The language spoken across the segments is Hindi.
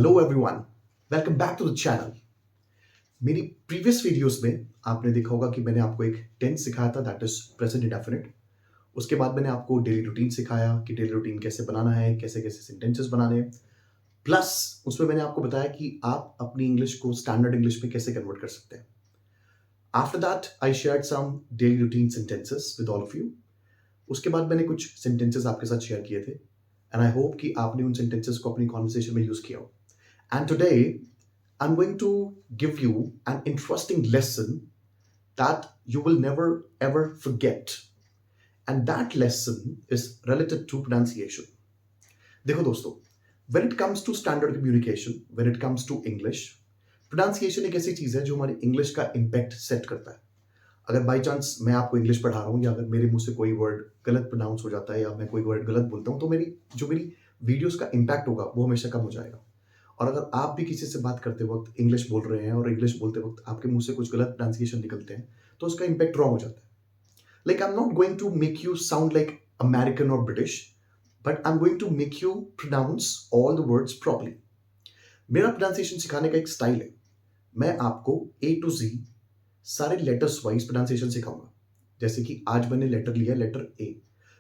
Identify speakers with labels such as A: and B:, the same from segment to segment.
A: Hello everyone, welcome back to the channel. मेरी प्रीवियस वीडियोस में आपने देखा होगा कि मैंने आपको एक टेंस सिखाया था, दैट इज प्रेजेंट इंडेफिनिट। उसके बाद मैंने आपको डेली रूटीन सिखाया कि डेली रूटीन कैसे बनाना है, कैसे कैसे सेंटेंसेस बनाने हैं। प्लस उसमें मैंने आपको बताया कि आप अपनी इंग्लिश को स्टैंडर्ड इंग्लिश में कैसे कन्वर्ट कर सकते हैं। After that I shared some daily routine sentences with all of you. उसके बाद मैंने कुछ सेंटेंसेस आपके साथ शेयर किए थे एंड आई होप कि आपने उन सेंटेंसेस को अपनी कॉन्वर्सेशन में यूज किया हो। And today I'm going to give you an interesting lesson that you will never ever forget. And that lesson is related to pronunciation. देखो दोस्तों, when it comes to standard communication, when it comes to English, pronunciation एक ऐसी चीज है जो हमारी इंग्लिश का इम्पैक्ट सेट करता है। अगर बाई चांस मैं आपको इंग्लिश पढ़ा रहा हूँ या अगर मेरे मुंह से कोई वर्ड गलत प्रोनाउंस हो जाता है या मैं कोई वर्ड गलत बोलता हूँ तो मेरी वीडियोस का इम्पैक्ट होगा वो हमेशा कम हो जाएगा। और अगर आप भी किसी से बात करते वक्त इंग्लिश बोल रहे हैं और इंग्लिश बोलते वक्त आपके मुंह से कुछ गलत प्रोनाउंसिएशन निकलते हैं तो उसका इम्पैक्ट रॉन्ग हो जाता है। Like I am not going to make you sound like American और British, but I am going to make you pronounce all the words properly. मेरा प्रोनाउंसिएशन सिखाने का एक स्टाइल है। मैं आपको ए टू जी सारे लेटर्स वाइज प्रोनाउंसिएशन सिखाऊंगा। जैसे कि आज मैंने लेटर लिया, लेटर ए।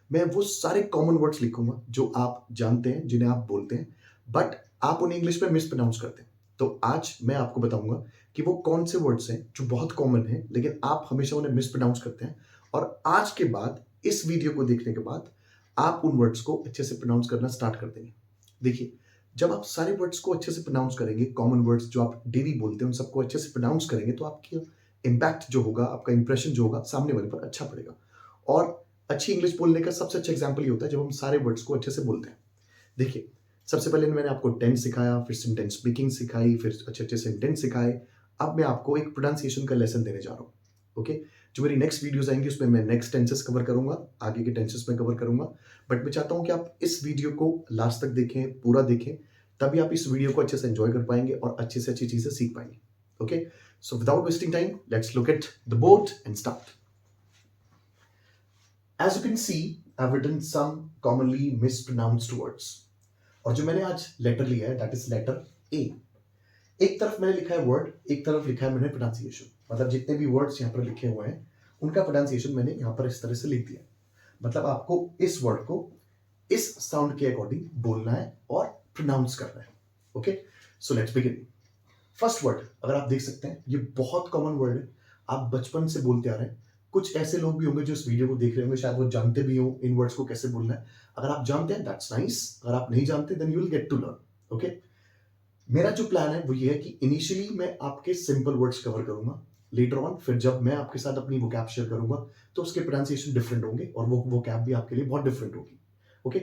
A: मैं वो सारे कॉमन वर्ड्स लिखूंगा जो आप जानते हैं, जिन्हें आप बोलते हैं, बट आप उन्हें इंग्लिश में मिस प्रोनाउंस करते हैं। तो आज मैं आपको बताऊंगा कि वो कौन से वर्ड्स हैं जो बहुत कॉमन हैं लेकिन आप हमेशा उन्हें मिस प्रोनाउंस करते हैं। और आज के बाद, इस वीडियो को देखने के बाद, आप उन वर्ड्स को अच्छे से प्रोनाउंस करना स्टार्ट कर देंगे। देखिए, जब आप सारे वर्ड्स को अच्छे से प्रोनाउंस करेंगे, कॉमन वर्ड्स जो आप डेली बोलते हैं उन सबको अच्छे से प्रोनाउंस करेंगे, तो आपकी इम्पैक्ट जो होगा, आपका इंप्रेशन जो होगा सामने वाले पर अच्छा पड़ेगा। और अच्छी इंग्लिश बोलने का सबसे अच्छा एग्जाम्पल ये होता है जब हम सारे वर्ड्स को अच्छे से बोलते हैं। देखिए, सबसे पहले मैंने आपको टेंस सिखाया, फिर सेंटेंस मेकिंग सिखाई, फिर अच्छे अच्छे सेंटेंस सिखाए। अब मैं आपको एक प्रोनाउंसिएशन का लेसन देने जा रहा हूँ। ओके, जो मेरी नेक्स्ट वीडियोस आएंगी उसमें मैं नेक्स्ट टेंसेस कवर करूंगा, आगे के टेंसेस में कवर करूंगा। बट मैं चाहता हूं कि आप इस वीडियो को लास्ट तक देखें, पूरा देखें, तभी आप इस वीडियो को अच्छे से एंजॉय कर पाएंगे और अच्छी से अच्छी चीजें सीख पाएंगे। Okay, so without wasting time, let's look at the board and start. As you can see, I've written some commonly mispronounced words. और जो मैंने आज लेटर लिया है, दैट इज लेटर ए। एक तरफ मैंने लिखा है वर्ड, एक तरफ लिखा है मैंने प्रोनाउंसिएशन। मतलब जितने भी वर्ड्स यहाँ पर लिखे हुए हैं उनका प्रोनाउंसिएशन मैंने यहाँ पर इस तरह से लिख दिया। मतलब आपको इस वर्ड को इस साउंड के अकॉर्डिंग बोलना है और प्रोनाउंस करना है। Okay, so let's begin. First word, अगर आप देख सकते हैं, ये बहुत कॉमन वर्ड है, आप बचपन से बोलते आ रहे हैं। कुछ ऐसे लोग भी होंगे जो इस वीडियो को देख रहे होंगे, शायद वो जानते भी हो इन वर्ड्स को कैसे बोलना है। अगर आप जानते हैं, दैट्स नाइस। अगर आप नहीं जानते, then you will get to learn. Okay, मेरा जो प्लान है वो ये है कि इनिशियली मैं आपके सिंपल वर्ड्स कवर करूंगा, लेटर ऑन फिर जब मैं आपके साथ अपनी वोकैब शेयर करूंगा तो उसके प्रोनाउंसिएशन डिफरेंट होंगे और वो वोकैब भी आपके लिए बहुत डिफरेंट होगी। ओके,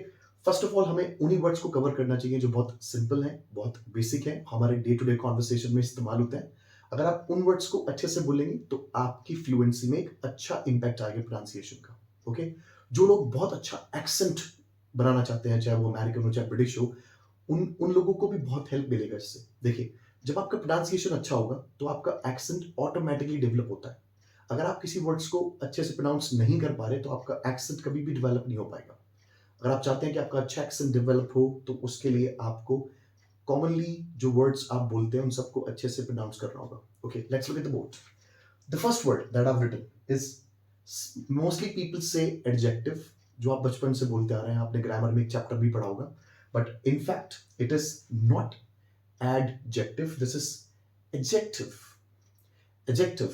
A: फर्स्ट ऑफ ऑल हमें उन्हीं वर्ड्स को कवर करना चाहिए जो बहुत सिंपल हैं, बहुत बेसिक हैं, हमारे डे टू डे कॉन्वर्सेशन में इस्तेमाल होते हैं। अगर आप उन वर्ड्स को अच्छे से बोलेंगे तो आपकी फ्लुएंसी में एक अच्छा इंपैक्ट आएगा प्रोनाउंसिएशन का। ओके, जो लोग बहुत अच्छा एक्सेंट बनाना चाहते हैं, चाहे वो अमेरिकन हो चाहे ब्रिटिश हो, उन उन लोगों को भी बहुत हेल्प मिलेगा इससे। देखिए, जब आपका प्रोनाउंसिएशन अच्छा होगा तो आपका एक्सेंट ऑटोमेटिकली डेवलप होता है। अगर आप किसी वर्ड्स को अच्छे से प्रोनाउंस नहीं कर पा रहे तो आपका एक्सेंट कभी भी डेवलप नहीं हो पाएगा। अगर आप चाहते हैं कि आपका अच्छा एक्सेंट डेवलप हो तो उसके लिए आपको कॉमनली जो वर्ड्स आप बोलते हैं उन सबको अच्छे से प्रोनाउंस करना होगा। Okay, let's look at the board. The first word that I have written is, mostly people say adjective, जो आप बचपन से बोलते आ रहे हैं, आपने ग्रामर में एक चैप्टर भी पढ़ा होगा, but in fact it is not adjective, this is adjective. Adjective,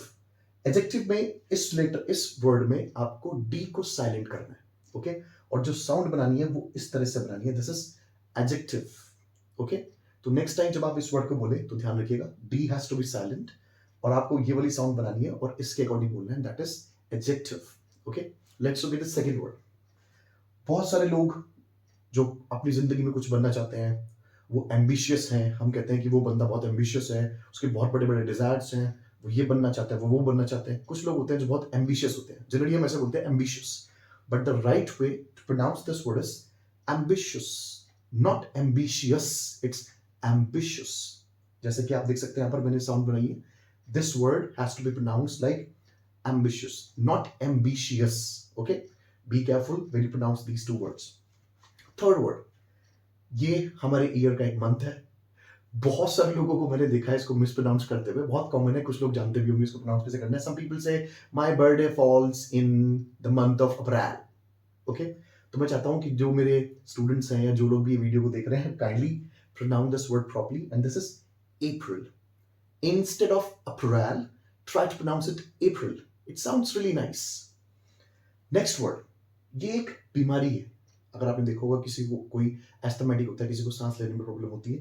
A: adjective में इस वर्ड में आपको डी को साइलेंट करना है। ओके, और जो साउंड बनानी है वो इस तरह से बनानी है, दिस इज एडजेक्टिव। ओके, तो नेक्स्ट टाइम जब आप इस वर्ड को बोले तो ध्यान रखिएगा, D has to be silent और आपको ये वाली साउंड बनानी है और इसके अकॉर्डिंग बोलना है, that is adjective. Okay, let's look at the second word. बहुत सारे लोग जो अपनी जिंदगी में कुछ बनना चाहते हैं, वो एम्बिशियस हैं, हम कहते हैं कि वो बंदा बहुत एम्बिशियस है, उसके बहुत बड़े बड़े डिजायर्स हैं, वो ये बनना चाहता है, वो बनना चाहते हैं। कुछ लोग होते हैं जो बहुत एम्बिशियस होते हैं, जनरली हम ऐसे बोलते हैं ambitious, but the right way to pronounce this word is ambitious, not ambitious, it's ambitious. जैसे कि आप देख सकते हैं यहाँ पर मैंने साउंड बनाई है, this word has to be pronounced like ambitious, not ambitious. Okay, be careful when you pronounce these two words. Third word, ये हमारे ईयर का एक मंथ है, बहुत सारे लोगों को मैंने देखा है इसको मिस प्रोनाउंस करते हुए, बहुत कॉमन है, कुछ लोग जानते भी होंगे इसको प्रोनाउंस कैसे करना है। सम पीपल से my birthday falls in the month of April. Okay, तो मैं चाहता हूं कि जो मेरे स्टूडेंट्स हैं या जो लोग भी ये वीडियो को देख रहे हैं, kindly pronounce this word properly, and this is April instead of April. Try to pronounce it April, it sounds really nice. Next word, ये एक बीमारी है। अगर आपने देखा होगा किसी को कोई एस्थमेटिक होता है, किसी को सांस लेने में प्रॉब्लम होती है,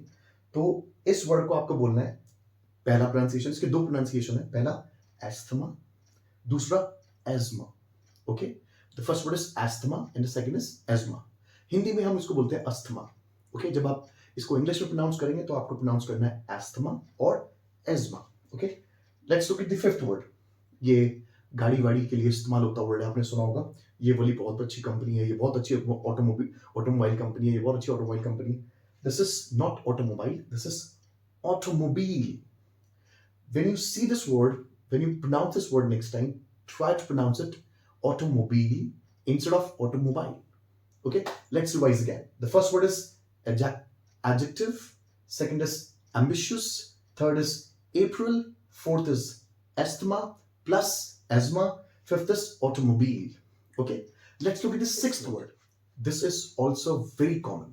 A: तो इस वर्ड को आपको बोलना है। पहला प्रोनाउंसिएशन, इसके दो प्रोनाउंसिएशन है, पहला एस्थमा, दूसरा eczema. Okay, the first word is asthma and the second is eczema. Hindi में हम इसको बोलते हैं अस्थमा। ओके, जब आप इसको इंग्लिश में प्रोनाउंस करेंगे तो आपको प्रोनाउंस करना है एस्थमा और eczema. Okay, let's look at the fifth word. ये गाड़ी वाड़ी के लिए इस्तेमाल होता वर्ड है, आपने सुना होगा। ये वाली बहुत अच्छी कंपनी है, ये बहुत अच्छी ऑटोमोबाइल कंपनी है, ये बहुत अच्छी automobile company. This is not automobile, this is automobile. When you see this word, when you pronounce this word next time, try to pronounce it automobile instead of automobile. Okay, let's revise again. The first word is adjective, second is ambitious, third is April, fourth is asthma plus asthma, fifth is automobile. Okay, let's look at the sixth word. This is also very common.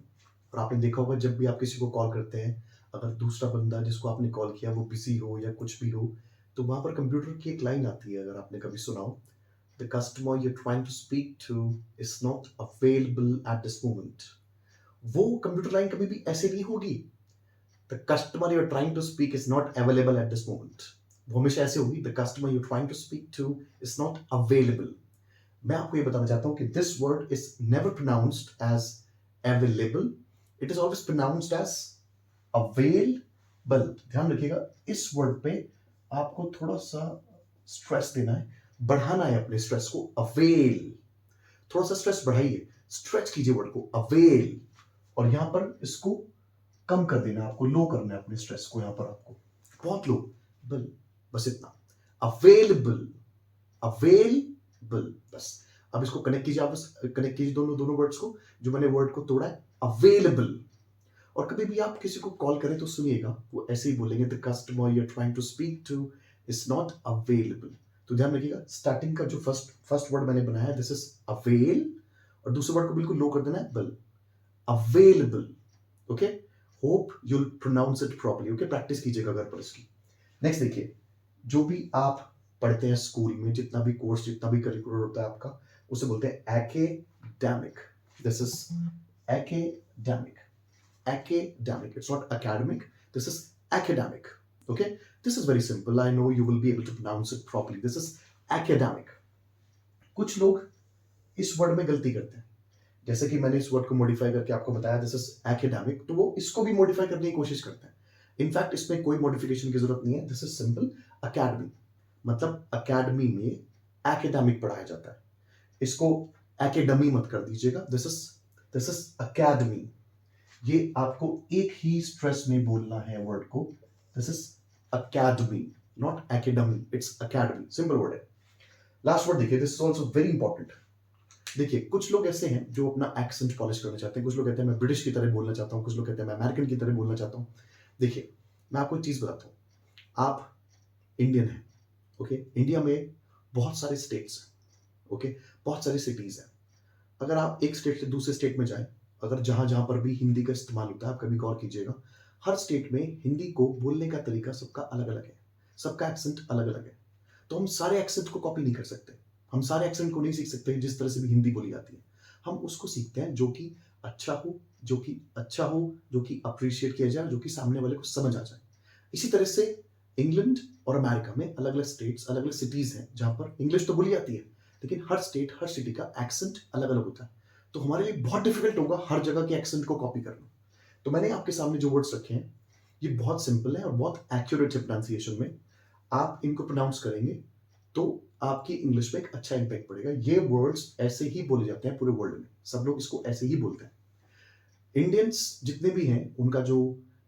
A: और आपने देखा होगा जब भी आप किसी को कॉल करते हैं, अगर दूसरा बंदा जिसको आपने कॉल किया वो बिजी हो या कुछ भी हो, तो वहां पर कंप्यूटर की एक लाइन आती है, अगर आपने कभी सुना हो, the customer you trying to speak to is not available at this moment. वो कंप्यूटर लाइन कभी भी ऐसे नहीं होगी, the customer you trying to speak is not available at this moment. वो हमेशा ऐसे होगी, the customer you trying to speak to is not available. मैं आपको ये बताना चाहता हूं कि this word is never pronounced as available, it is always pronounced as available. ध्यान रखिएगा, इस वर्ड पे आपको थोड़ा सा स्ट्रेस देना है, बढ़ाना है अपने स्ट्रेस को। अवेल, थोड़ा सा स्ट्रेस बढ़ाइए, स्ट्रेच कीजिए वर्ड को, अवेल। और यहां पर इसको कम कर देना, आपको लो करना है अपने स्ट्रेस को, यहां पर आपको बहुत लो, बल, बस इतना, अवेलेबल, अवेलेबल, बस। अब इसको कनेक्ट कीजिए, आप बस कनेक्ट कीजिए दोनों दोनों वर्ड्स को, जो मैंने वर्ड को तोड़ा है, अवेलेबल। और कभी भी आप किसी को कॉल करें तो सुनिएगा, वो ऐसे ही बोलेंगे, the customer you are trying to speak to is not available. तो ध्यान रखिएगा, स्टार्टिंग का जो फर्स्ट वर्ड मैंने बनाया है, दिस इज अवेल, और दूसरे वर्ड को बिल्कुल लो कर देना है, बल, available. Okay, hope you will pronounce it properly. Okay, practice कीजिएगा घर पर इसकी। नेक्स्ट देखिए, जो भी आप पढ़ते हैं स्कूल में, जितना भी कोर्स, जितना भी करिकुलर होता है आपका, उसे बोलते हैं academic. This is academic, academic, it's not academic, this is academic. Okay, this is very simple, I know you will be able to pronounce it properly, this is academic. कुछ लोग इस वर्ड में गलती करते हैं, जैसे कि मैंने इस वर्ड को मॉडिफाई करके आपको बताया, दिस इज एकेडमिक, तो वो इसको भी मॉडिफाई करने की कोशिश करते हैं। इनफैक्ट इसमें कोई मॉडिफिकेशन की जरूरत नहीं है, दिस इज सिंपल अकेडमी, मतलब अकेडमी में एकेडमिक पढ़ाया जाता है, इसको एकेडमी मत कर दीजिएगा, दिस इज अकेडमी। ये आपको एक ही स्ट्रेस में बोलना है वर्ड को, this is academy, not academy, it's academy, simple word है। लास्ट वर्ड देखिए, this is also very important. देखिए, कुछ लोग ऐसे हैं जो अपना एक्सेंट पॉलिश करना चाहते हैं, कुछ लोग कहते हैं मैं ब्रिटिश की तरह बोलना चाहता हूं, कुछ लोग कहते हैं मैं अमेरिकन की तरह बोलना चाहता हूं। देखिए, मैं आपको एक चीज बताता हूं, आप इंडियन हैं, ओके, इंडिया में बहुत सारे स्टेट्स हैं, ओके, बहुत सारी सिटीज हैं। अगर आप एक स्टेट से दूसरे स्टेट में जाएं, अगर जहां जहां पर भी हिंदी का इस्तेमाल होता है, आप कभी गौर कीजिएगा, हर स्टेट में हिंदी को बोलने का तरीका सबका अलग अलग है, सबका एक्सेंट अलग अलग है। तो हम सारे एक्सेंट को कॉपी नहीं कर सकते, हम सारे एक्सेंट को नहीं सीख सकते जिस तरह से भी हिंदी बोली जाती है। हम उसको सीखते हैं जो कि अच्छा हो, जो कि अच्छा हो, जो कि अप्रिशिएट किया जाए, जो कि सामने वाले को समझ आ जाए। इसी तरह से इंग्लैंड और अमेरिका में अलग अलग स्टेट्स, अलग अलग सिटीज हैं जहां पर इंग्लिश तो बोली जाती है, लेकिन हर स्टेट, हर सिटी का एक्सेंट अलग अलग होता है। तो हमारे लिए बहुत डिफिकल्ट होगा हर जगह के एक्सेंट को कॉपी करना। तो मैंने आपके सामने जो वर्ड्स रखे हैं, ये बहुत सिंपल है और बहुत एक्यूरेट है प्रोनाउंसिएशन में। आप इनको प्रोनाउंस करेंगे तो आपकी इंग्लिश में एक अच्छा इंपैक्ट पड़ेगा। ये वर्ड्स ऐसे ही बोले जाते हैं पूरे वर्ल्ड में, सब लोग इसको ऐसे ही बोलते हैं। इंडियंस जितने भी हैं, उनका जो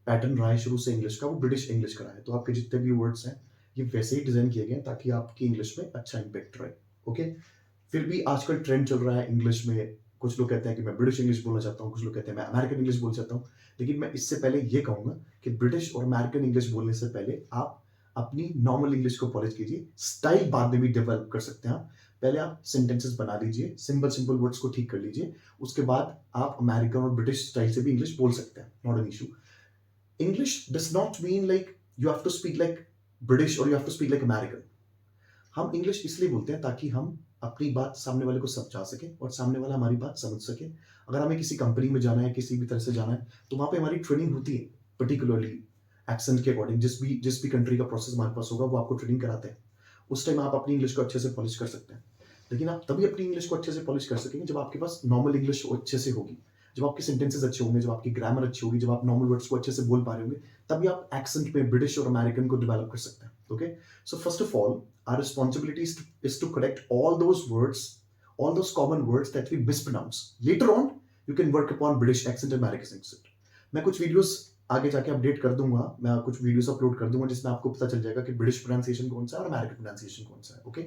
A: पैटर्न रहा है शुरू से इंग्लिश का, वो ब्रिटिश इंग्लिश का रहा है। तो आपके जितने भी वर्ड्स हैं, ये वैसे ही डिजाइन किए गए हैं ताकि आपकी इंग्लिश में अच्छा इंपैक्ट रहे। ओके, फिर भी आजकल ट्रेंड चल रहा है इंग्लिश में कुछ लोग कहते हैं कि मैं ब्रिटिश इंग्लिश बोलना चाहता हूँ, कुछ लोग कहते हैं मैं अमेरिकन इंग्लिश बोलना चाहता हूँ। लेकिन मैं इससे पहले ये कहूँगा कि ब्रिटिश और अमेरिकन इंग्लिश बोलने से पहले आप अपनी नॉर्मल इंग्लिश को पॉलिश कीजिए। स्टाइल बाद में भी डेवलप कर सकते हैं आप। पहले आप सेंटेंसेस बना लीजिए, सिंपल वर्ड्स को ठीक कर लीजिए। उसके बाद आप अमेरिकन और ब्रिटिश स्टाइल से भी इंग्लिश बोल सकते हैं, not an issue. English does not mean like you have to speak like British और you have to speak like American. हम इंग्लिश इसलिए बोलते हैं ताकि हम अपनी बात सामने वाले को समझा सके और सामने वाला हमारी बात समझ सके। अगर हमें किसी कंपनी में जाना है, किसी भी तरह से जाना है, तो वहाँ पे हमारी ट्रेनिंग होती है, पर्टिकुलरली एक्सेंट के अकॉर्डिंग। जिस भी कंट्री का प्रोसेस हमारे पास होगा वो आपको ट्रेनिंग कराते हैं। उस टाइम आप अपनी इंग्लिश को अच्छे से पॉलिश कर सकते हैं। लेकिन आप तभी अपनी इंग्लिश को अच्छे से पॉलिश कर सकेंगे जब आपके पास नॉर्मल इंग्लिश अच्छे से होगी, जब आपके सेंटेंसेस अच्छे होंगे, जब आपकी ग्रामर अच्छी होगी, जब आप नॉर्मल वर्ड्स को अच्छे से बोल पा रहे होंगे, तभी आप एक्सेंट में ब्रिटिश और अमेरिकन को डेवलप कर सकते हैं। Okay, so first of all our responsibility is to correct all those words, all those common words that we mispronounce. Later on, you can work upon British accent and American accent. मैं कुछ वीडियोस आगे जाके अपडेट कर दूंगा, मैं कुछ वीडियोस अपलोड कर दूंगा जिसमें आपको पता चल जाएगा कि ब्रिटिश प्रोनाउंसिएशन कौन सा है और अमेरिकन प्रोनाउंसिएशन कौन सा है। ओके,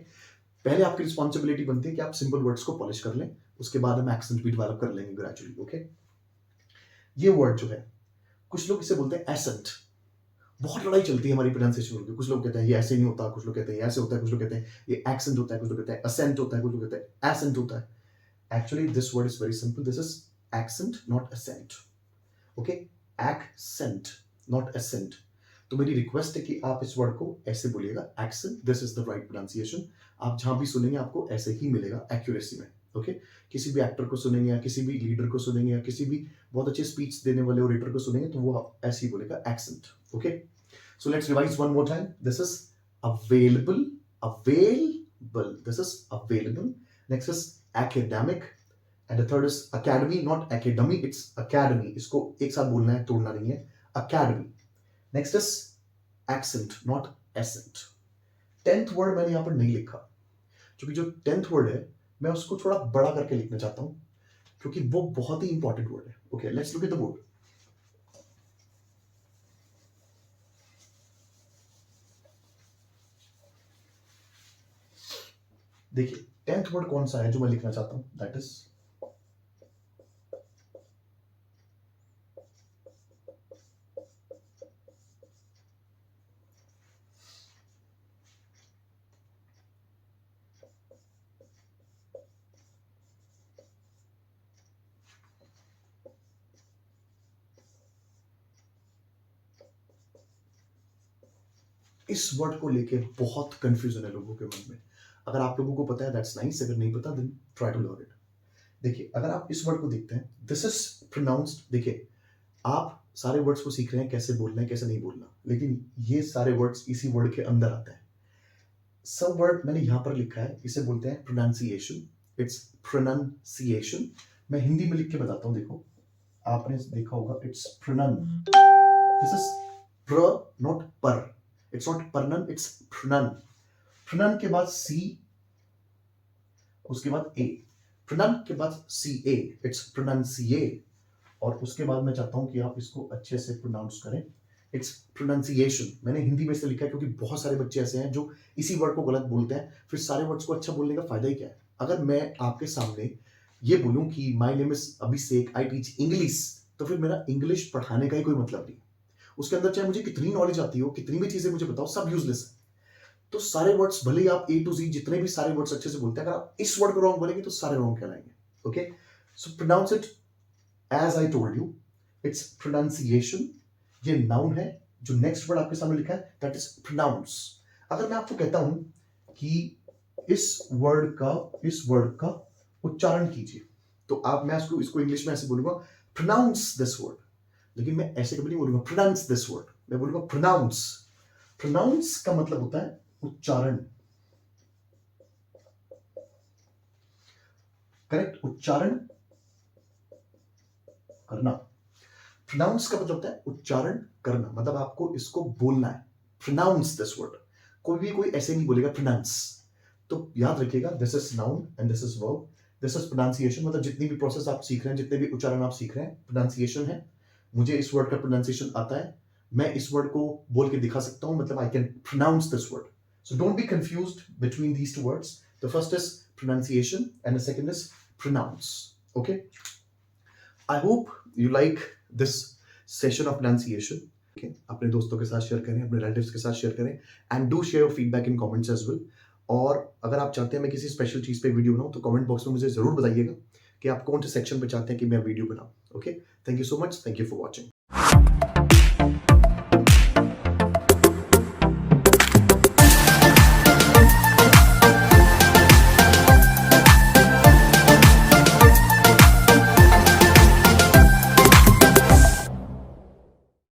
A: पहले आपकी रिस्पॉन्सिबिलिटी बनती है कि आप सिंपल वर्ड्स को पॉलिश कर लें, उसके बाद हम एक्सेंट भी डेवलप कर लेंगे ग्रेजुअली। ओके, ये वर्ड जो है, कुछ लोग इसे बोलते हैं एसेंट। बहुत लड़ाई चलती है हमारी प्रोनाउंसिएशन की। कुछ लोग कहते हैं ये ऐसे नहीं होता, कुछ लोग कहते हैं ऐसे होता है, कुछ लोग कहते हैं ये एक्सेंट होता है, कुछ लोग कहते हैं असेंट होता है, कुछ लोग कहते हैं एसेंट होता है। Actually this word is very simple, this is accent not ascent. Okay, accent not ascent. तो मेरी रिक्वेस्ट है कि आप इस वर्ड को ऐसे बोलिएगा, accent, this is the right pronunciation. आप जहां भी सुनेंगे आपको ऐसे ही मिलेगा एक्यूरेसी में। ओके, किसी भी एक्टर को सुनेंगे या किसी भी लीडर को सुनेंगे या किसी भी बहुत अच्छे स्पीच देने वाले ओरेटर को सुनेंगे तो वो ऐसे ही बोलेगा, accent. Okay, so let's revise one more time. This is available, available. This is available. Next is academic, and the third is academy, not academy. It's academy. इसको एक साथ बोलना है, तोड़ना नहीं है. Academy. Next is accent, not accent. 10th word मैंने यहाँ पर नहीं लिखा, क्योंकि जो 10th word है मैं उसको थोड़ा बड़ा करके लिखना चाहता हूँ, क्योंकि वो बहुत ही इंपॉर्टेंट वर्ड है। Okay, let's look at the board. देखिए 10th वर्ड कौन सा है जो मैं लिखना चाहता हूं, दैट इज इस वर्ड को लेके बहुत कंफ्यूजन है लोगों के मन में। अगर आप लोगों को पता है दैट्स नाइस, अगर नहीं पता then try to learn it. देखिए अगर आप इस वर्ड को देखते हैं, दिस इज प्रोनाउंस्ड। देखिए आप सारे वर्ड्स को सीख रहे हैं कैसे बोलना है कैसे नहीं बोलना, लेकिन ये सारे वर्ड्स इसी वर्ड के अंदर आते हैं। सब वर्ड मैंने यहां पर लिखा है, इसे बोलते हैं प्रोनाउंसिएशन। It's pronunciation. मैं हिंदी में लिख के बताता हूं, देखो आपने देखा होगा, it's pronoun. This is pr not per, it's not pernoun, it's pronoun. Pronoun के बाद सी, उसके बाद ए, प्रोनाउन के बाद सी ए, इट्स प्रोनाउंसिए। और उसके बाद मैं चाहता हूं कि आप इसको अच्छे से प्रोनाउंस करें, इट्स प्रोनाउंसिएशन। मैंने हिंदी में से लिखा है क्योंकि बहुत सारे बच्चे ऐसे हैं जो इसी वर्ड को गलत बोलते हैं, फिर सारे वर्ड्स को अच्छा बोलने का फायदा ही क्या है। अगर मैं आपके सामने ये बोलूं कि my name is Abhishek, I teach English, तो फिर मेरा इंग्लिश पढ़ाने का ही कोई मतलब नहीं। उसके अंदर चाहे मुझे कितनी नॉलेज आती हो, कितनी भी चीजें मुझे बताओ, सब यूजलेस है। तो सारे वर्ड्स भले ही आप ए टू जी जितने भी सारे वर्ड्स अच्छे से बोलते हैं, अगर आप इस वर्ड को रॉन्ग बोलेंगे तो सारे रॉन्ग कहलाएंगे। Okay, so pronounce it as I told you, it's pronunciation. ये नाउन है। जो नेक्स्ट वर्ड आपके सामने लिखा है दैट इज प्रोनाउंस। अगर मैं आपको कहता हूं कि इस वर्ड का उच्चारण कीजिए, तो आप मैं इसको इंग्लिश में ऐसे बोलूंगा, प्रोनाउंस दिस वर्ड। लेकिन मैं ऐसे कभी नहीं बोलूंगा प्रोनाउंस दिस वर्ड, मैं बोलूंगा प्रोनाउंस। प्रोनाउंस का मतलब होता है उच्चारण, करेक्ट, उच्चारण करना। प्रोनाउंस का मतलब होता है उच्चारण करना, मतलब आपको इसको बोलना है, प्रोनाउंस दिस वर्ड। कोई ऐसे नहीं बोलेगा प्रोनाउंस। तो याद रखिएगा, this is noun and this is verb, this is pronunciation. मतलब जितनी भी प्रोसेस आप सीख रहे हैं, जितने भी उच्चारण आप सीख रहे हैं, प्रोनाउंसिएशन है। मुझे इस वर्ड का प्रोनाउंसिएशन आता है, मैं इस वर्ड को बोल के दिखा सकता हूं, मतलब I can pronounce this word. So don't be confused between these two words. The first is pronunciation and the second is pronounce. Okay, I hope you like this session of pronunciation. Okay, अपने दोस्तों के साथ शेयर करें, अपने रिलेटिव्स के साथ शेयर करें, and do share your feedback in comments as well. और अगर आप चाहते हैं मैं किसी स्पेशल चीज़ पे वीडियो बनाऊं तो कमेंट बॉक्स में मुझे ज़रूर बताइएगा कि आप कौन से सेक्शन पे चाहते हैं कि मैं वीडियो बनाऊं। Okay, thank you so much, thank you for watching.